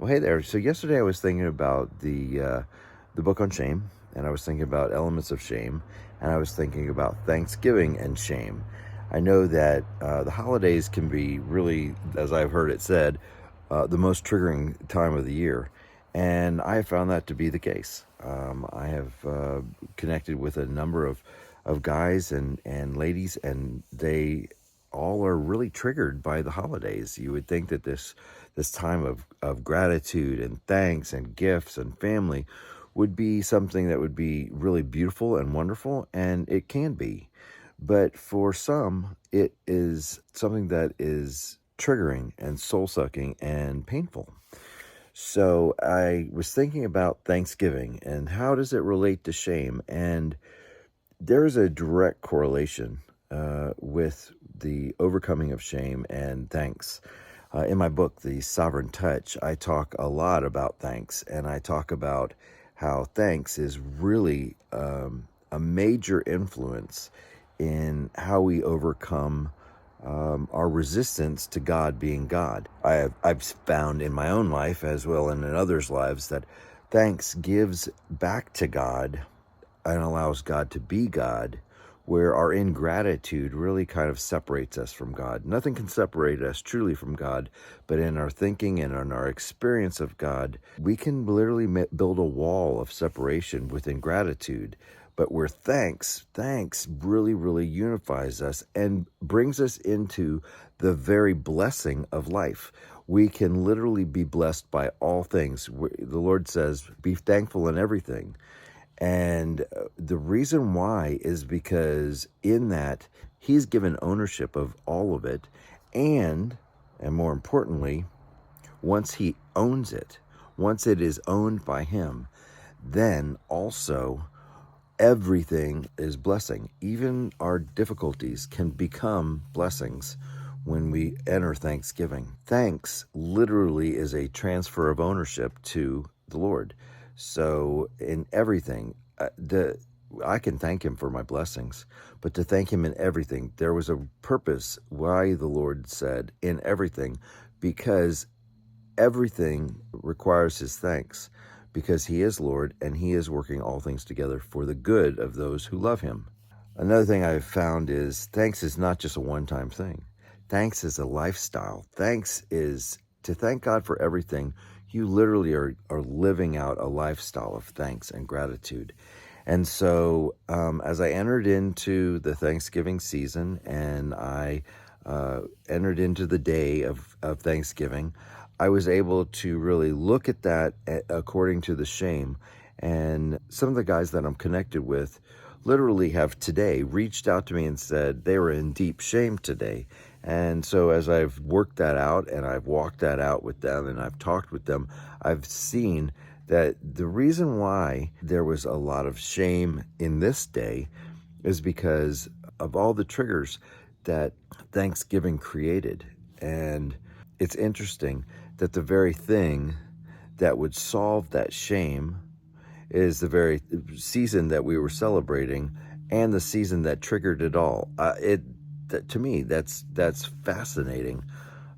Well, hey there. So yesterday I was thinking about the book on shame, and I was thinking about elements of shame, and I was thinking about Thanksgiving and shame. I know that the holidays can be really, as I've heard it said, the most triggering time of the year, and I have found that to be the case. I have connected with a number of guys and ladies, and they all are really triggered by the holidays. You would think that this time of gratitude and thanks and gifts and family would be something that would be really beautiful and wonderful, and it can be. But for some, it is something that is triggering and soul sucking and painful. So I was thinking about Thanksgiving and how does it relate to shame? And there's a direct correlation with the overcoming of shame and thanks. In my book, The Sovereign Touch, I talk a lot about thanks, and I talk about how thanks is really a major influence in how we overcome our resistance to God being God. I've found in my own life as well and in others' lives that thanks gives back to God and allows God to be God, where our ingratitude really kind of separates us from God. Nothing can separate us truly from God, but in our thinking and in our experience of God, we can literally build a wall of separation with ingratitude. But where thanks really, really unifies us and brings us into the very blessing of life. We can literally be blessed by all things. The Lord says, be thankful in everything. And the reason why is because in that he's given ownership of all of it. And more importantly, once he owns it, once it is owned by him, then also everything is blessing. Even our difficulties can become blessings when we enter Thanksgiving. Thanks literally is a transfer of ownership to the Lord. So in everything, I can thank him for my blessings, but to thank him in everything, there was a purpose why the Lord said in everything, because everything requires his thanks, because he is Lord and he is working all things together for the good of those who love him. Another thing I've found is thanks is not just a one-time thing. Thanks is a lifestyle. Thanks is to thank God for everything. You literally are living out a lifestyle of thanks and gratitude. And so as I entered into the Thanksgiving season and I entered into the day of Thanksgiving, I was able to really look at that according to the shame. And some of the guys that I'm connected with literally have today reached out to me and said they were in deep shame today. And so as I've worked that out and I've walked that out with them and I've talked with them, I've seen that the reason why there was a lot of shame in this day is because of all the triggers that Thanksgiving created. And it's interesting that the very thing that would solve that shame is the very season that we were celebrating and the season that triggered it all. To me, that's fascinating.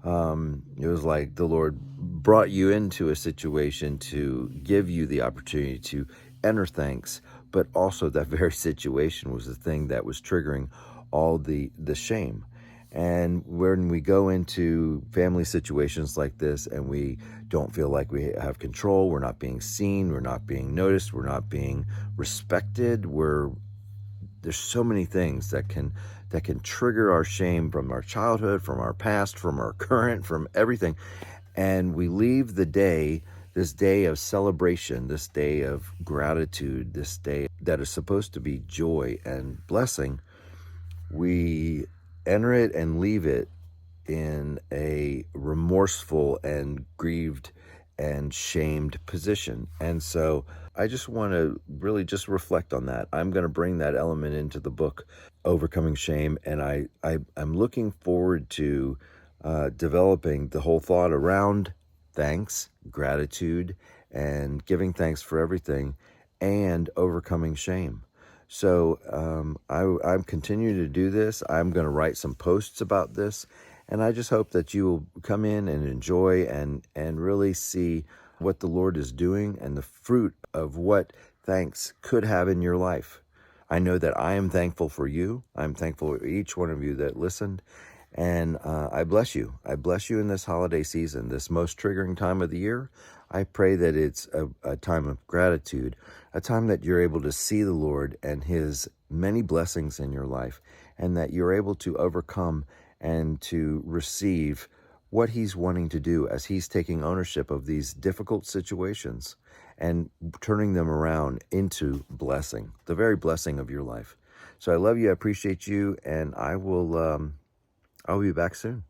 It was like the Lord brought you into a situation to give you the opportunity to enter thanks, but also that very situation was the thing that was triggering all the shame. And when we go into family situations like this and we don't feel like we have control, we're not being seen, we're not being noticed, we're not being respected, there's so many things that can trigger our shame from our childhood, from our past, from our current, from everything. And we leave this day of celebration, this day of gratitude, this day that is supposed to be joy and blessing. We enter it and leave it in a remorseful and grieved and shamed position. And so I just want to really just reflect on that. I'm going to bring that element into the book, Overcoming Shame, and I'm looking forward to developing the whole thought around thanks, gratitude, and giving thanks for everything, and overcoming shame. So I'm continuing to do this. I'm going to write some posts about this, And I just hope that you will come in and enjoy and really see what the Lord is doing and the fruit of what thanks could have in your life. I know that I am thankful for you. I'm thankful for each one of you that listened. And I bless you. I bless you in this holiday season, this most triggering time of the year. I pray that it's a time of gratitude, a time that you're able to see the Lord and His many blessings in your life, and that you're able to overcome and to receive what He's wanting to do as He's taking ownership of these difficult situations and turning them around into blessing, the very blessing of your life. So I love you. I appreciate you. And I'll be back soon.